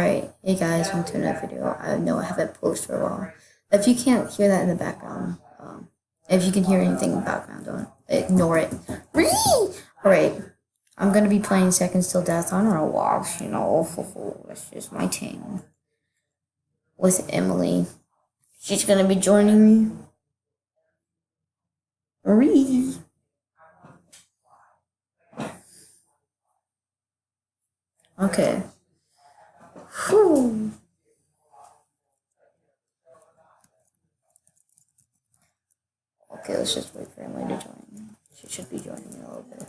Alright, hey guys, welcome to another video. I know I haven't posted for a while. If you can't hear that in the background, if you can hear anything in the background, don't ignore it. Alright, I'm gonna be playing Seconds Till Death on Roblox, that's just my team. With Emily. She's gonna be joining me. Marie. Okay. Whew. Okay, let's just wait for Emily to join. She should be joining in a little bit.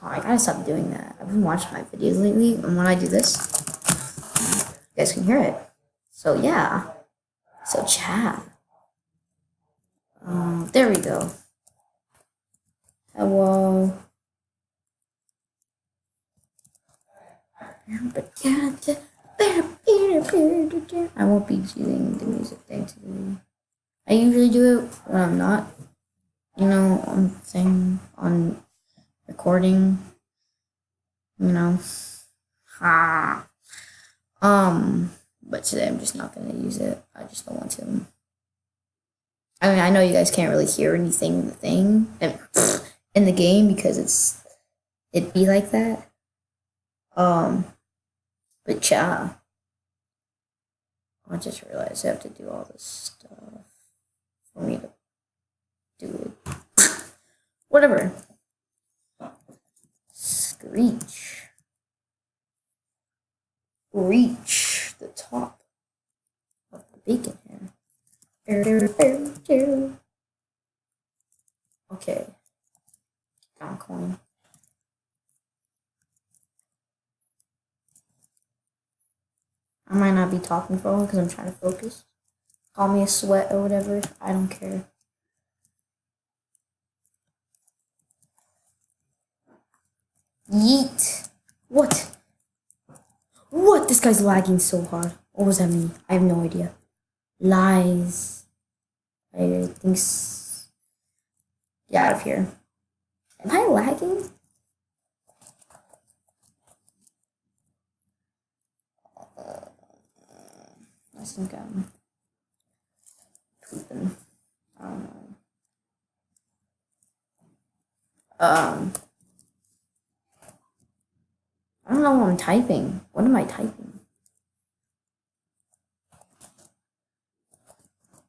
Oh, I gotta stop doing that. I've been watching my videos lately, and when I do this, you guys can hear it. So yeah. So chat. There we go. Hello. I won't be using the music thing today. I usually do it when I'm not, on thing, on recording, you know. Ha. But today I'm just not gonna use it. I just don't want to. I mean, I know you guys can't really hear anything in the thing in the game because it'd be like that. But yeah, I just realized I have to do all this stuff for me to do it. Whatever. Screech. Reach the top of the beacon here. Okay. Down coin. I might not be talking for a while because I'm trying to focus. Call me a sweat or whatever. I don't care. Yeet. What? What? This guy's lagging so hard. What does that mean? I have no idea. Lies. I think. Get out of here. Am I lagging? I think I'm pooping. I don't know. I don't know what I'm typing. What am I typing?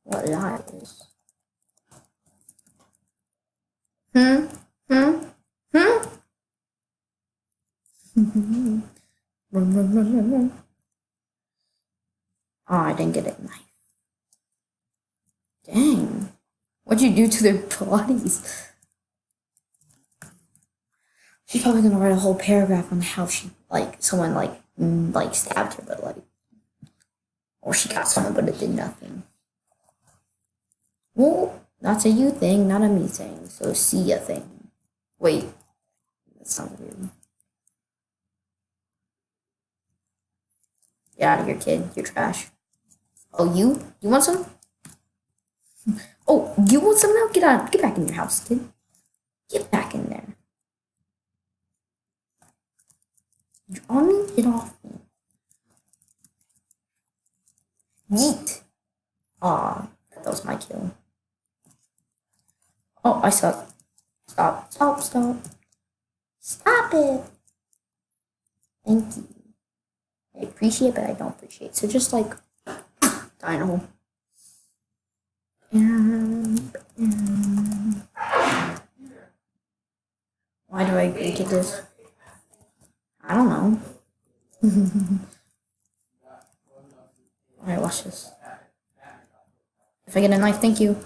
What lies? Hmm? Hmm? Hmm? Oh, I didn't get it. Dang. What'd you do to their bodies? She's probably gonna write a whole paragraph on how she, someone, stabbed her, but, or she got someone, but it did nothing. Well, that's a you thing, not a me thing. So, see ya thing. Wait. That sounds weird. Get out of here, kid. You're trash. Oh, you? You want some? Oh, you want some now? Get out. Get back in your house, kid. Get back in there. You're on me? Get off me. Yeet. Aw, that was my kill. Oh, I suck. Stop. Stop. Stop. Stop it. Thank you. I appreciate it, but I don't appreciate it. So just Dino. Why do I agree to this? I don't know. Alright, watch this. If I get a knife, thank you.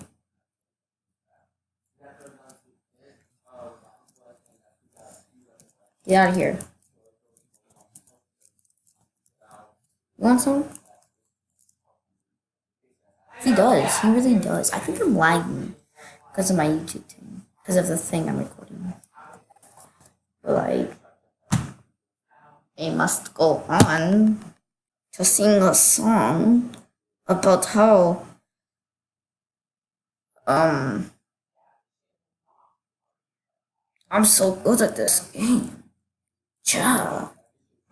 Get out of here. You want some? He does. He really does. I think I'm lagging because of my YouTube thing. Because of the thing I'm recording. But I must go on to sing a song about how I'm so good at this game. Ciao.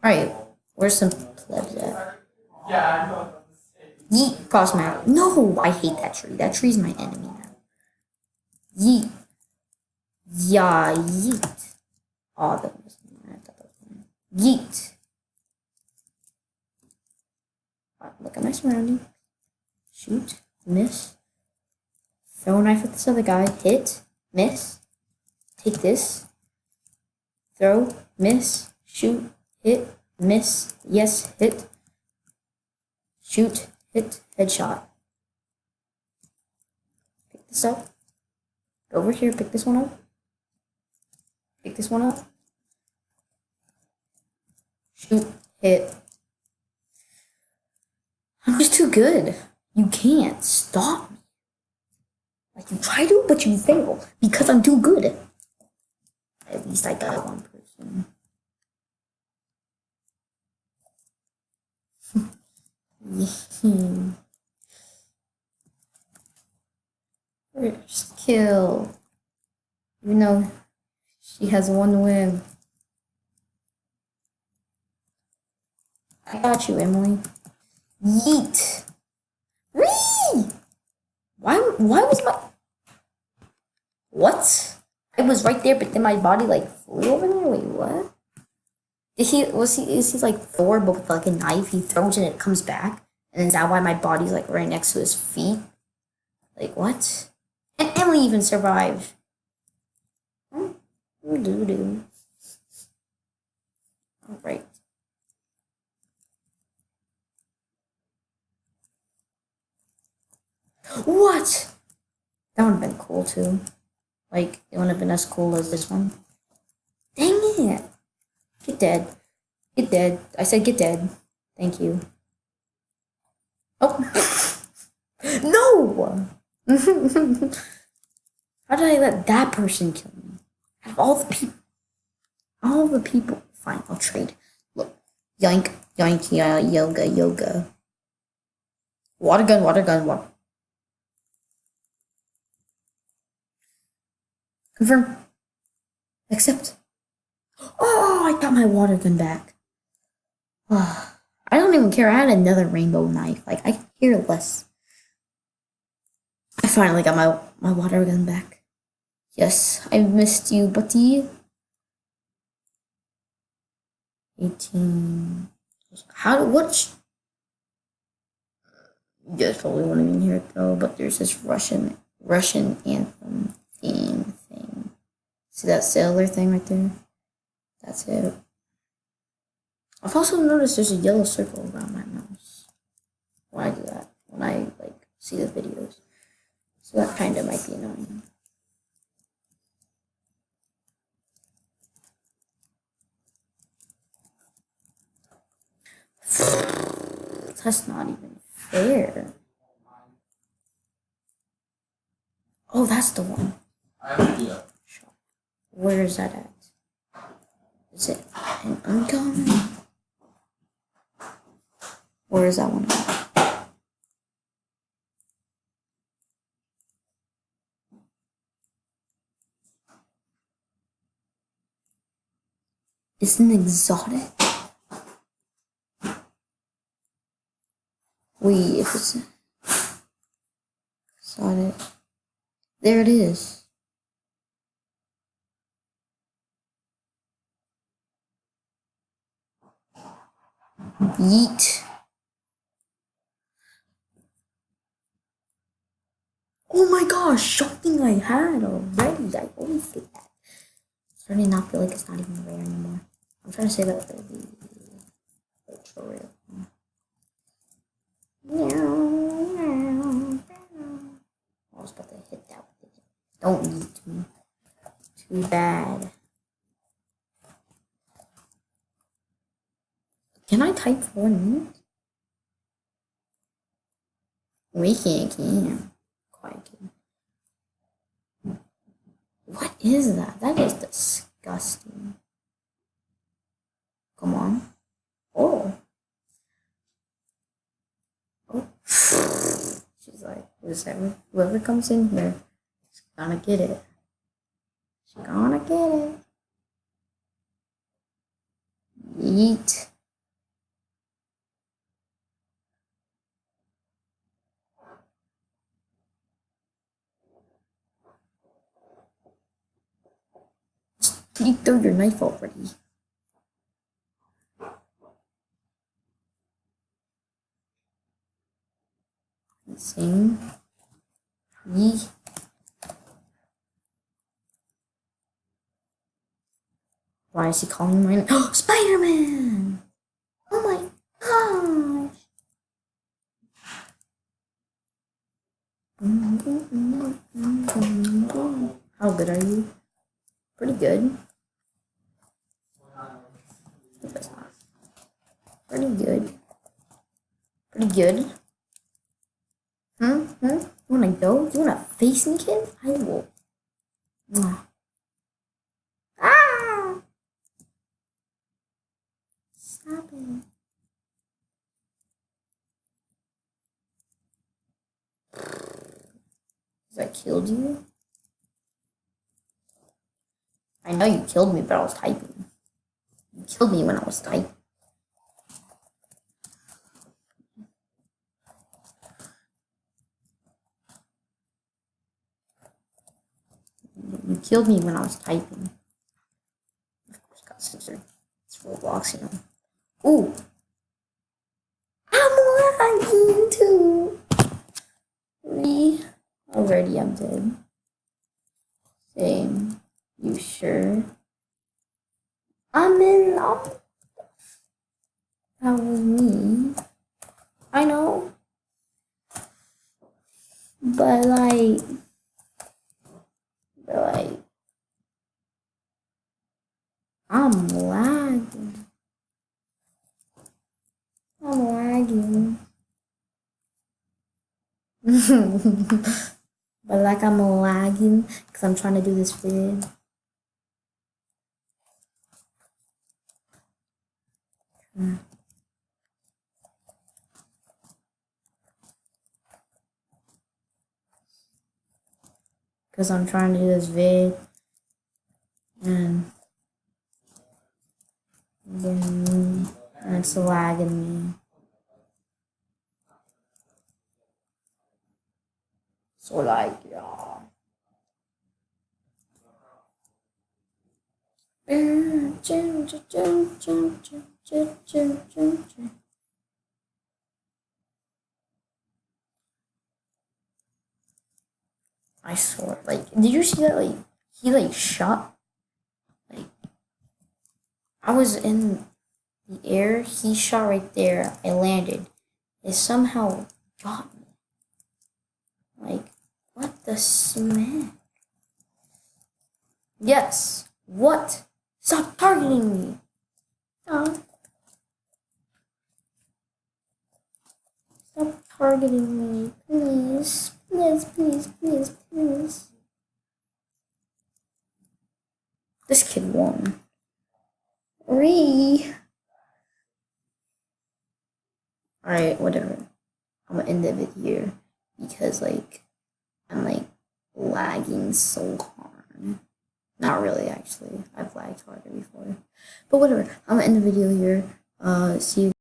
Alright, where's some plebs at? Yeet, crossmap. No, I hate that tree. That tree's my enemy now. Yeet. Yeah, yeet. Oh, that was yeet. Look at my surroundings. Shoot, miss. Throw a knife at this other guy. Hit, miss. Take this. Throw, miss. Shoot, hit, miss. Yes, hit. Shoot, hit, headshot. Pick this up. Go over here, pick this one up. Pick this one up. Shoot, hit. I'm just too good. You can't stop me. Like, you try to, but you fail because I'm too good. At least I got one person. First kill. Even though she has one win. I got you, Emily. Yeet. Whee! Why was my... What? I was right there, but then my body, like, flew over there? Wait, what? Is he like Thor, but with, like, a knife? He throws it and it comes back? And is that why my body's, like, right next to his feet? Like, what? And Emily even survived. Doo-doo. Alright. What? That would have been cool too. Like, it wouldn't have been as cool as this one. Dang it! Get dead. Get dead. I said get dead. Thank you. Oh! No! How did I let that person kill me? Out of all the people. Fine, I'll trade. Look. Yoink, yoink, yeah, yoga, yoga. Water gun, water gun, water. Confirm. Accept. Oh, I got my water gun back. Oh, I don't even care. I had another rainbow knife. Like, I care less. I finally got my water gun back. Yes, I missed you, buddy. 18. What? You guys probably won't even hear it though, but there's this Russian anthem theme thing. See that sailor thing right there? That's it. I've also noticed there's a yellow circle around my mouse when I do that, when I like see the videos. So that kind of might be annoying. That's not even fair. Oh, that's the one. Where is that at? Is it an uncommon? Where is that one at? It's an exotic? Wait, if it's exotic. There it is. Yeet. Oh my gosh, something I had already. I always say that. Starting to not feel like it's not even rare anymore. I'm trying to say that with the ultra rare. I was about to hit that with it. Don't eat me. Too bad. Can I type for 1 minute? We can. Quite can. What is that? That is disgusting. Come on. Oh. Oh. She's like, whoever comes in here is gonna get it. She's gonna get it. Yeet. You throw your knife already. Sing. Yee. Why is he calling me right now? Oh, Spider-Man! Oh my gosh! How good are you? Pretty good. Pretty good. Pretty good. You wanna go? You wanna face me, kid? I will. Ah! Stop it. Because I killed you? I know you killed me, but I was typing. You killed me when I was typing. You killed me when I was typing. Of course, got censored. It's Roblox, you know. Ooh! I'm lagging too! Already I'm dead. Same. You sure? I'm in. That was me. I know. But like. I'm lagging. I'm lagging. But like I'm lagging because I'm trying to do this vid. Because I'm trying to do this vid. And it's lagging me. So like, yeah. I swear, like, did you see that? Like, he like shot. Like, I was in the air. He shot right there. I landed. It somehow got me. Like, what the smack? Yes. What? Stop targeting me. Oh. Stop targeting me, please. Please, please, please, please. This kid won. Alright, whatever. I'm gonna end the video here because like I'm like lagging so hard. Not really actually. I've lagged harder before. But whatever. I'm gonna end the video here. See you